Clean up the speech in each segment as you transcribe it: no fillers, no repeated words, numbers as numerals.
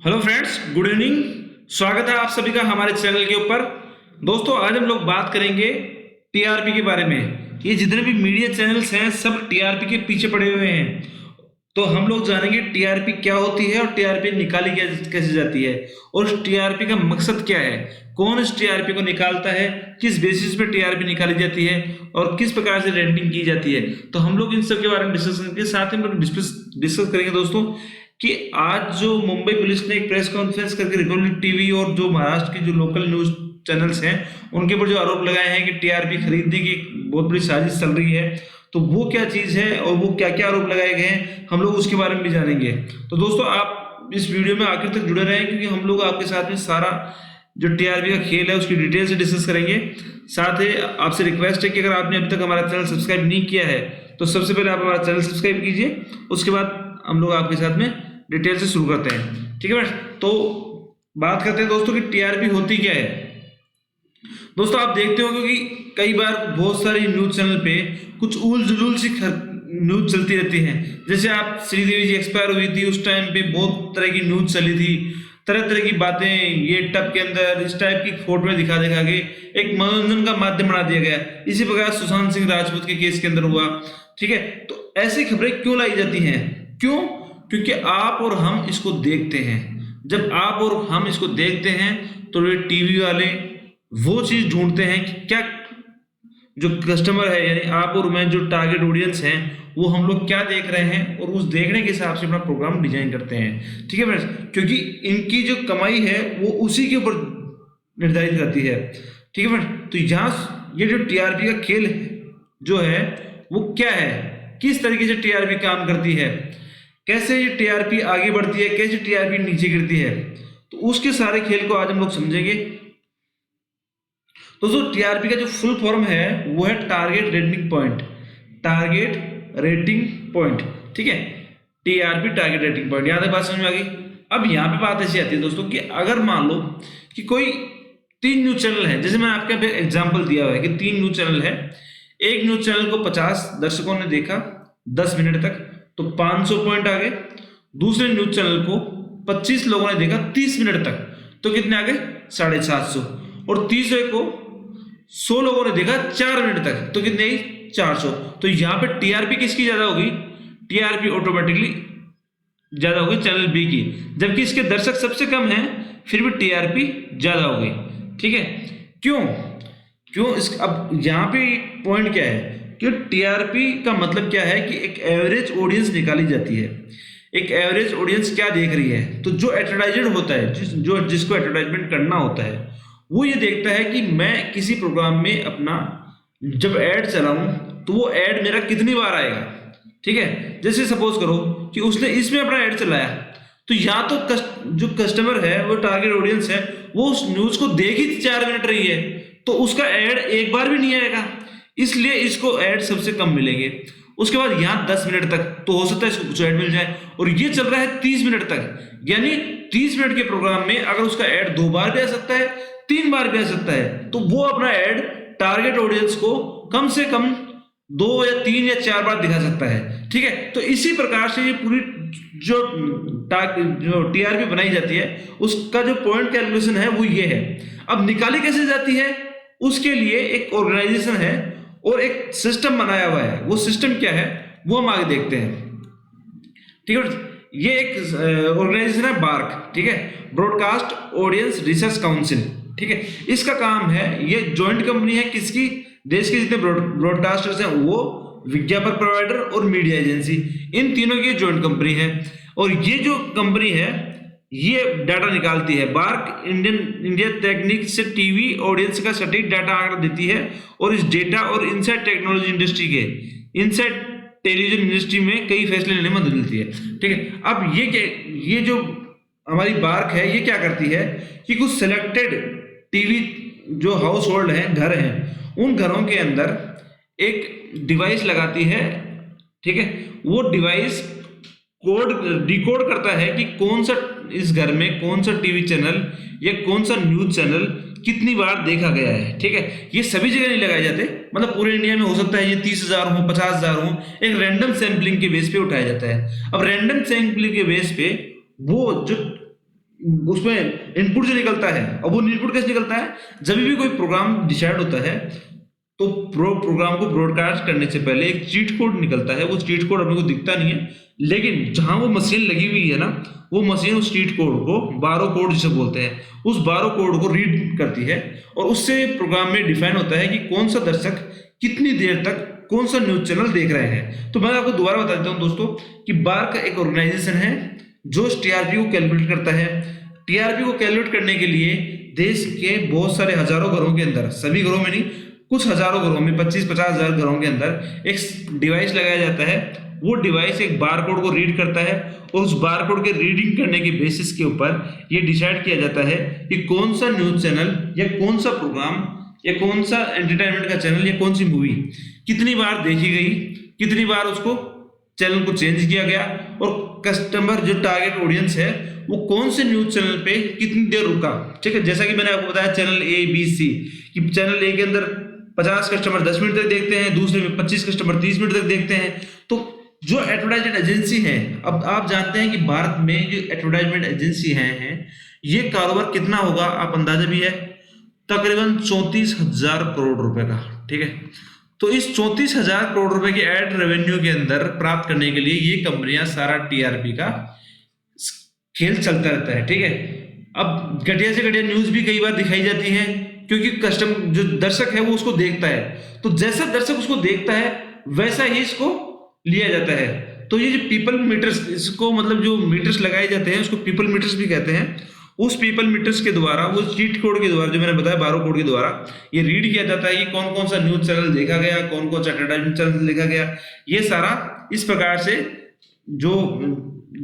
Hello friends, good evening. स्वागत है आप सभी का हमारे चैनल के ऊपर। दोस्तों, आज हम लोग बात करेंगे टीआरपी के बारे में। ये जितने भी मीडिया चैनल्स हैं सब टीआरपी के पीछे पड़े हुए हैं। तो हम लोग जानेंगे टीआरपी क्या होती है और टीआरपी निकाली कैसे जाती है और उस टीआरपी का मकसद क्या है, कौन इस टीआरपी को निकालता है, किस बेसिस पे टीआरपी निकाली जाती है और किस प्रकार से रेटिंग की जाती है। तो हम लोग इन सब के बारे में डिस्कस करेंगे। साथ ही हम लोग डिस्कस करेंगे दोस्तों कि आज जो मुंबई पुलिस ने एक प्रेस कॉन्फ्रेंस करके रिपब्लिक टीवी और जो महाराष्ट्र की जो लोकल न्यूज चैनल्स हैं उनके ऊपर जो आरोप लगाए हैं कि टीआरपी खरीदने की बहुत बड़ी साजिश चल रही है, तो वो क्या चीज है और वो क्या क्या आरोप लगाए गए हैं, हम लोग उसके बारे में भी जानेंगे। तो दोस्तों, आप इस वीडियो में आखिर तक जुड़े रहें क्योंकि हम लोग आपके साथ में सारा जो टीआरपी का खेल है उसकी डिटेल से डिस्कस करेंगे। साथ ही आपसे रिक्वेस्ट है कि अगर आपने अभी तक हमारा चैनल सब्सक्राइब नहीं किया है तो सबसे पहले आप हमारा चैनल सब्सक्राइब कीजिए, उसके बाद हम लोग आपके साथ में डिटेल से शुरू करते हैं। ठीक है, तो बात करते हैं दोस्तों कि टीआरपी होती क्या है। दोस्तों, आप देखते होंगे कि कई बार बहुत सारी न्यूज चैनल पे कुछ उल जुलूल सी न्यूज चलती रहती है। जैसे आप श्रीदेवी जी एक्सपायर हुई थी, उस टाइम पे बहुत तरह की न्यूज चली थी, तरह तरह की बातें ये टब के अंदर इस टाइप की फोटो में दिखा के एक मनोरंजन का माध्यम बना दिया गया। इसी प्रकार सुशांत सिंह राजपूत के केस के अंदर हुआ। ठीक है, तो ऐसी खबरें क्यों लाई जाती हैं? क्यों? क्योंकि आप और हम इसको देखते हैं। जब आप और हम इसको देखते हैं तो ये टीवी वाले वो चीज ढूंढते हैं कि क्या जो कस्टमर है यानी आप और मैं, जो टारगेट ऑडियंस हैं, वो हम लोग क्या देख रहे हैं और उस देखने के हिसाब से अपना प्रोग्राम डिजाइन करते हैं। ठीक है फ्रेंड्स, क्योंकि इनकी जो कमाई है वो उसी के ऊपर निर्धारित करती है। ठीक है फ्रेंड्स, तो यहाँ ये जो टीआरपी का खेल जो है वो क्या है, किस तरीके से टीआरपी काम करती है, कैसे ये टीआरपी आगे बढ़ती है, कैसे टीआरपी नीचे गिरती है, तो उसके सारे खेल को आज हम लोग समझेंगे। दोस्तों, टीआरपी का जो फुल फॉर्म है वो है target rating point. Target rating point, ठीक है, टीआरपी टारगेट रेटिंग पॉइंट। याद है, बात समझ में आ गई। अब यहाँ पे बात ऐसी आती है दोस्तों कि अगर मान लो कि कोई 3 न्यूज चैनल है, जैसे मैंने आपके यहाँ पे एग्जाम्पल दिया हुआ है कि 3 न्यूज चैनल है। एक न्यूज चैनल को 50 दर्शकों ने देखा 10 मिनट तक तो 500 पॉइंट आ गए। दूसरे न्यूज चैनल को 25 लोगों ने देखा 30 मिनट तक तो कितने आ गए? 750। और तीसरे को 100 लोगों ने देखा 4 मिनट तक तो कितने आई? 400। तो यहाँ पे टीआरपी किसकी ज्यादा होगी? टीआरपी ऑटोमेटिकली ज्यादा होगी चैनल बी की, जबकि इसके दर्शक सबसे कम है फिर भी टीआरपी ज्यादा होगी। ठीक है, क्यों? अब यहाँ पे पॉइंट क्या है कि टीआरपी का मतलब क्या है कि एक एवरेज ऑडियंस निकाली जाती है। एक एवरेज ऑडियंस क्या देख रही है, तो जो एडवर्टाइजर होता है, जिसको एडवर्टाइजमेंट करना होता है, वो ये देखता है कि मैं किसी प्रोग्राम में अपना जब ऐड चलाऊं तो वो ऐड मेरा कितनी बार आएगा। ठीक है, जैसे सपोज करो कि उसने इसमें अपना ऐड चलाया तो या तो जो कस्टमर है, वो टारगेट ऑडियंस है, वो उस न्यूज को देख ही 4 मिनट रही है तो उसका ऐड एक बार भी नहीं आएगा, इसलिए इसको ऐड सबसे कम मिलेंगे। उसके बाद यहाँ 10 मिनट तक तो हो सकता है इसको कुछ ऐड मिल जाए, और ये चल रहा है 30 मिनट तक, यानी 30 मिनट के प्रोग्राम में अगर उसका ऐड 2 बार भी आ सकता है, 3 बार भी आ सकता है, तो वो अपना ऐड टारगेट ऑडियंस को कम से कम 2 या 3 या 4 बार दिखा सकता है। ठीक है, तो इसी प्रकार से ये पूरी जो टीआरपी बनाई जाती है उसका जो पॉइंट कैलकुलेशन है वो ये है। अब निकाली कैसे जाती है, उसके लिए एक ऑर्गेनाइजेशन है और एक सिस्टम बनाया हुआ है। वो सिस्टम क्या है वो हम आगे देखते हैं। ठीक है, ये एक ऑर्गेनाइजेशन है बार्क। ठीक है, ब्रॉडकास्ट ऑडियंस रिसर्च काउंसिल। ठीक है, इसका काम है, ये जॉइंट कंपनी है किसकी? देश के जितने ब्रॉडकास्टर्स हैं, वो विज्ञापन प्रोवाइडर और मीडिया एजेंसी, इन तीनों की जॉइंट कंपनी है। और ये जो कंपनी है ये डाटा निकालती है। बार्क इंडिया टेक्निक से टीवी ऑडियंस का सटीक डाटा आंकड़ा देती है और इस डेटा और इनसाइड टेक्नोलॉजी इंडस्ट्री के, इनसाइड टेलीविजन इंडस्ट्री में कई फैसले लेने में मदद मिलती है। ठीक है, अब ये जो हमारी बार्क है ये क्या करती है कि कुछ सिलेक्टेड टीवी जो हाउस होल्ड है, घर हैं, उन घरों के अंदर एक डिवाइस लगाती है। ठीक है, वो डिवाइस डिकोड करता है कि कौन सा इस घर में कौन सा टीवी चैनल या कौन सा न्यूज चैनल कितनी बार देखा गया है। ठीक है, ये सभी जगह नहीं लगाए जाते, मतलब पूरे इंडिया में हो सकता है ये 30,000 हो, 50,000 हो, एक रैंडम सैंपलिंग के बेस पे उठाया जाता है। अब रैंडम सैंपलिंग के बेस पे वो जो उसमें इनपुट जो निकलता है, अब वो इनपुट कैसे निकलता है, जब भी कोई प्रोग्राम डिसाइड होता है तो प्रोग्राम को ब्रॉडकास्ट करने से पहले एक चीट कोड निकलता है। वो चीट कोड अपने को दिखता नहीं है, लेकिन जहां वो मशीन लगी हुई है ना, वो मशीन उस चीट कोड को बारो कोड जिसे बोलते हैं, उस बारो कोड को रीड करती है और उससे प्रोग्राम में डिफाइन होता है कि कौन सा दर्शक कितनी देर तक कौन सा न्यूज चैनल देख रहे हैं। तो मैं आपको दोबारा बता देता हूं दोस्तों कि बार्क एक ऑर्गेनाइजेशन है जो टीआरपी को कैलकुलेट करता है। टीआरपी को कैलकुलेट करने के लिए देश के बहुत सारे हजारों घरों के अंदर, सभी घरों में नहीं, कुछ हजारों घरों में, 25-50 हजार घरों के अंदर एक डिवाइस लगाया जाता है। वो डिवाइस एक बारकोड को रीड करता है और उस बारकोड के रीडिंग करने के बेसिस के ऊपर ये डिसाइड किया जाता है कि कौन सा न्यूज चैनल या कौन सा प्रोग्राम या कौन सा एंटरटेनमेंट का चैनल या कौन सी मूवी कितनी बार देखी गई, कितनी बार उसको चैनल को चेंज किया गया और कस्टमर जो टारगेट ऑडियंस है वो कौन से न्यूज चैनल पे कितनी देर रुका। ठीक है, जैसा कि मैंने आपको बताया चैनल ए बी सी कि चैनल ए के अंदर 50 कस्टमर 10 मिनट तक देखते हैं, दूसरे में 25 कस्टमर 30 मिनट तक देखते हैं। तो जो एडवर्टाइजमेंट एजेंसी है, अब आप जानते हैं कि भारत में जो एडवर्टाइजमेंट एजेंसी हैं ये कारोबार कितना होगा, आप अंदाजा भी है, तकरीबन 34,000 करोड़ रुपए का। ठीक है, तो इस 34,000 करोड़ रुपए के एड रेवेन्यू के अंदर प्राप्त करने के लिए ये कंपनियां सारा टीआरपी का खेल चलता रहता है। ठीक है, अब घटिया से घटिया न्यूज भी कई बार दिखाई जाती है क्योंकि कस्टमर जो दर्शक है वो उसको देखता है, तो जैसा दर्शक उसको देखता है वैसा ही इसको लिया जाता है। तो ये जो पीपल मीटर्स, इसको मतलब जो मीटर्स लगाए जाते हैं उसको पीपल मीटर्स भी कहते हैं। उस पीपल मीटर्स के द्वारा, वो चीट कोड के द्वारा, जो मैंने बताया बारो कोड के द्वारा ये रीड किया जाता है कि कौन कौन सा न्यूज चैनल देखा गया, कौन कौन सा एडवर्टाइजमेंट चैनल देखा गया। ये सारा इस प्रकार से जो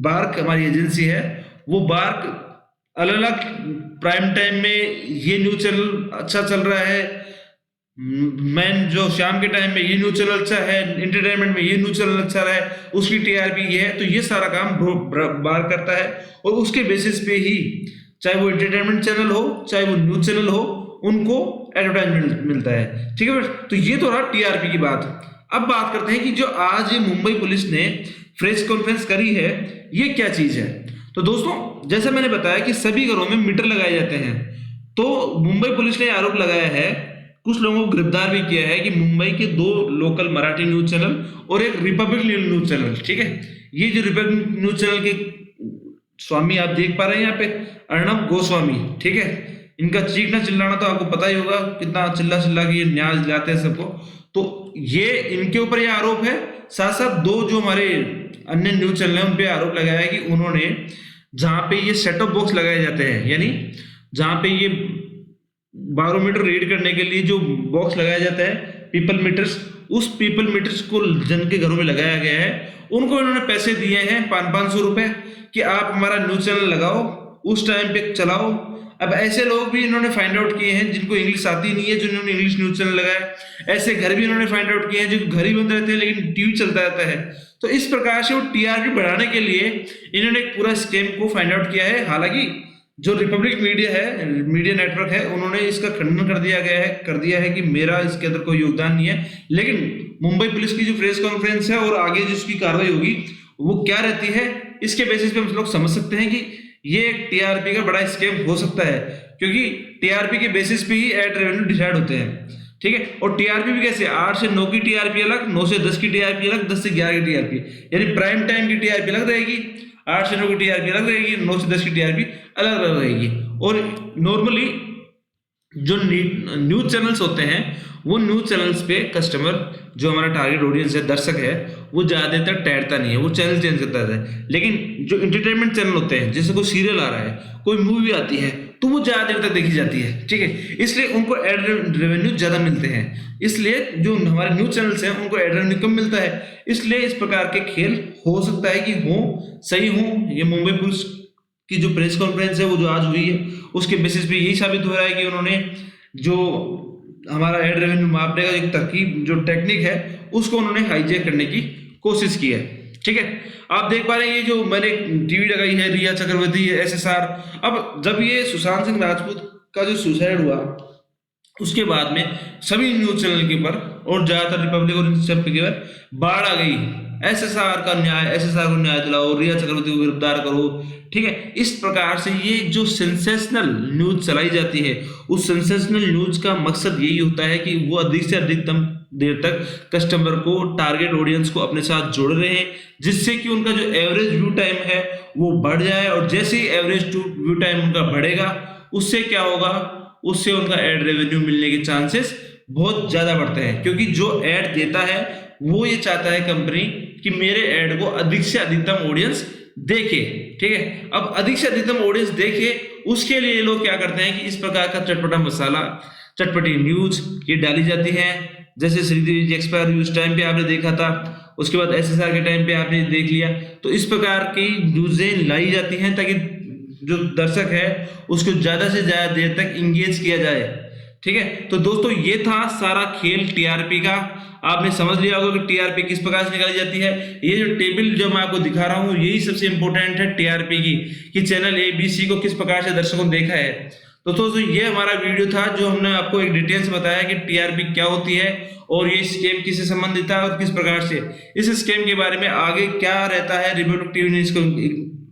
बार्क हमारी एजेंसी है, वो बार्क अलग अलग प्राइम टाइम में ये न्यूज चैनल अच्छा चल रहा है, मैन जो शाम के टाइम में ये न्यूज चैनल अच्छा है, एंटरटेनमेंट में ये न्यूज चैनल अच्छा रहा है, उसकी टीआरपी ये है। तो ये सारा काम बार करता है और उसके बेसिस पे ही, चाहे वो एंटरटेनमेंट चैनल हो चाहे वो न्यूज चैनल हो, उनको एडवर्टाइजमेंट मिलता है। ठीक है, तो ये तो रहा टीआरपी की बात। अब बात करते हैं कि जो आज मुंबई पुलिस ने प्रेस कॉन्फ्रेंस करी है, ये क्या चीज है। तो दोस्तों जैसा मैंने बताया कि सभी घरों में मीटर लगाए जाते हैं, तो मुंबई पुलिस ने आरोप लगाया है, कुछ लोगों को गिरफ्तार भी किया है कि मुंबई के 2 लोकल मराठी न्यूज चैनल और एक रिपब्लिक न्यूज चैनल, ठीक है, ये जो रिपब्लिक न्यूज चैनल के स्वामी आप देख पा रहे हैं यहाँ पे, अर्णब गोस्वामी, ठीक है, इनका चीखना चिल्लाना तो आपको पता ही होगा, कितना चिल्ला चिल्ला के न्याय दिलाते हैं सबको। तो ये इनके ऊपर ये आरोप है। साथ साथ 2 जो हमारे अन्य न्यूज चैनल है उन पे आरोप लगाया है कि उन्होंने जहां पे ये सेट ऑफ बॉक्स लगाए जाते हैं, यानी जहां पे ये बारोमीटर रीड करने के लिए जो बॉक्स लगाया जाता है पीपल मीटर्स, उस पीपल मीटर्स को जन के घरों में लगाया गया है। उनको इन्होंने पैसे दिए हैं 500-500 रुपए कि आप हमारा न्यूज चैनल लगाओ, उस टाइम पे चलाओ। अब ऐसे लोग भी इन्होंने फाइंड आउट किए हैं जिनको इंग्लिश आती नहीं है, जिन्होंने इंग्लिश न्यूज चैनल लगाया। ऐसे घर भी इन्होंने फाइंड आउट किए हैं जो घर ही बंद रहते हैं लेकिन टीवी चलता रहता है। तो इस प्रकार से वो टीआरपी बढ़ाने के लिए इन्होंने एक पूरा स्कीम को फाइंड आउट किया है। हालांकि जो रिपब्लिक मीडिया है, मीडिया नेटवर्क है, उन्होंने इसका खंडन कर दिया है कि मेरा इसके अंदर कोई योगदान नहीं है। लेकिन मुंबई पुलिस की जो प्रेस कॉन्फ्रेंस है और आगे जिसकी कार्रवाई होगी वो क्या रहती है, इसके बेसिस पे हम लोग समझ सकते हैं कि ये टीआरपी का बड़ा स्कीम हो सकता है, क्योंकि टीआरपी के बेसिस पे ही एड रेवेन्यू डिसाइड होते हैं। ठीक है, और टीआरपी भी कैसे, 8 से 9 की टीआरपी अलग, 9 से 10 की टीआरपी अलग, 10 से 11 की टीआरपी, यानी प्राइम टाइम की टीआरपी अलग रहेगी, 8 से 9 की टीआरपी अलग रहेगी, 9 से 10 की टीआरपी अलग अलग रहेगी। और नॉर्मली जो न्यूज चैनल्स होते हैं वो न्यूज चैनल्स पे कस्टमर, जो हमारा टारगेट ऑडियंस है, दर्शक है, वो ज्यादा देर तक ठहरता नहीं है, वो चैनल चेंज करता है। लेकिन जो एंटरटेनमेंट चैनल होते हैं, जैसे कोई सीरियल आ रहा है, कोई मूवी आती है, तो वो ज्यादा देर तक देखी जाती है। ठीक है, इसलिए उनको एड रेवेन्यू ज्यादा मिलते हैं, इसलिए जो हमारे न्यूज चैनल्स हैं उनको एड रेवेन्यू कम मिलता है। इसलिए इस प्रकार के खेल हो सकता है कि हो सही हो। ये मुंबई पुलिस की जो प्रेस कॉन्फ्रेंस है वो जो आज हुई है, उसके बेसिस पे यही साबित हो रहा है कि उन्होंने जो हमारा एड रेवेन्यू मापने का एक तरकीब, जो टेक्निक है, उसको उन्होंने हाईजैक करने की कोशिश की है। ठीक है, आप देख पा रहे हैं ये जो मैंने टीवी लगाई है, रिया चक्रवर्ती, एसएसआर। अब जब ये सुशांत सिंह राजपूत का जो सुसाइड हुआ, उसके बाद में सभी न्यूज चैनल के ऊपर और ज्यादातर रिपब्लिक और इन सब के ऊपर बाढ़ आ गई। एसएसआर का न्याय, एसएसआर को न्याय दिलाओ, रिया चक्रवर्ती को गिरफ्तार करो, ठीक है। इस प्रकार से ये जो सेंसेशनल न्यूज चलाई जाती है, उस सेंसेशनल न्यूज का मकसद यही होता है कि वो अधिक से अधिकतम देर तक कस्टमर को, टारगेट ऑडियंस को अपने साथ जोड़ रहे हैं, जिससे कि उनका जो एवरेज व्यू टाइम है वो बढ़ जाए। और जैसे ही एवरेज व्यू टाइम उनका बढ़ेगा, उससे क्या होगा, उससे उनका एड रेवेन्यू मिलने के चांसेस बहुत ज्यादा बढ़ते हैं, क्योंकि जो एड देता है वो ये चाहता है कंपनी कि मेरे एड को अधिक से अधिकतम ऑडियंस देखे, ठीक है। अब अधिक से अधिकतम ऑडियंस देखे, उसके लिए लोग क्या करते हैं कि इस प्रकार का चटपटा मसाला, चटपटी न्यूज ये डाली जाती है। जैसे श्रीदेवी जी एक्सपायर हुई उस टाइम पे आपने देखा था, उसके बाद एसएसआर के टाइम पे आपने देख लिया। तो इस प्रकार की न्यूजें लाई जाती हैं ताकि जो दर्शक है उसको ज्यादा से ज्यादा देर तक इंगेज किया जाए, ठीक है। तो दोस्तों ये था सारा खेल टीआरपी का। आपने समझ लिया होगा कि टीआरपी किस प्रकार से निकाली जाती है। ये जो टेबल जो मैं आपको दिखा रहा हूँ, यही सबसे इंपॉर्टेंट है टीआरपी की, कि चैनल ABC को किस प्रकार से दर्शकों ने देखा है। तो दोस्तों ये हमारा वीडियो था जो हमने आपको एक डिटेल से बताया कि टीआरपी क्या होती है और ये स्कैम किससे संबंधित है और किस प्रकार से। इस स्कैम के बारे में आगे क्या रहता है, रिपब्लिक टीवी ने इसको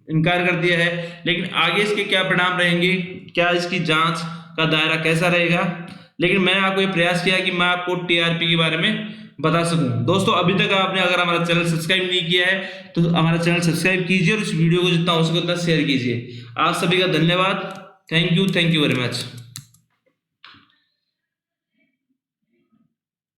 इनकार कर दिया है, लेकिन आगे इसके क्या परिणाम रहेंगे, क्या इसकी जांच का दायरा कैसा रहेगा, लेकिन मैंने आपको ये प्रयास किया कि मैं आपको टीआरपी के बारे में बता सकूं। दोस्तों अभी तक आपने अगर हमारा चैनल सब्सक्राइब नहीं किया है तो हमारा चैनल सब्सक्राइब कीजिए और इस वीडियो को जितना हो सके उतना शेयर कीजिए। आप सभी का धन्यवाद। Thank you very much.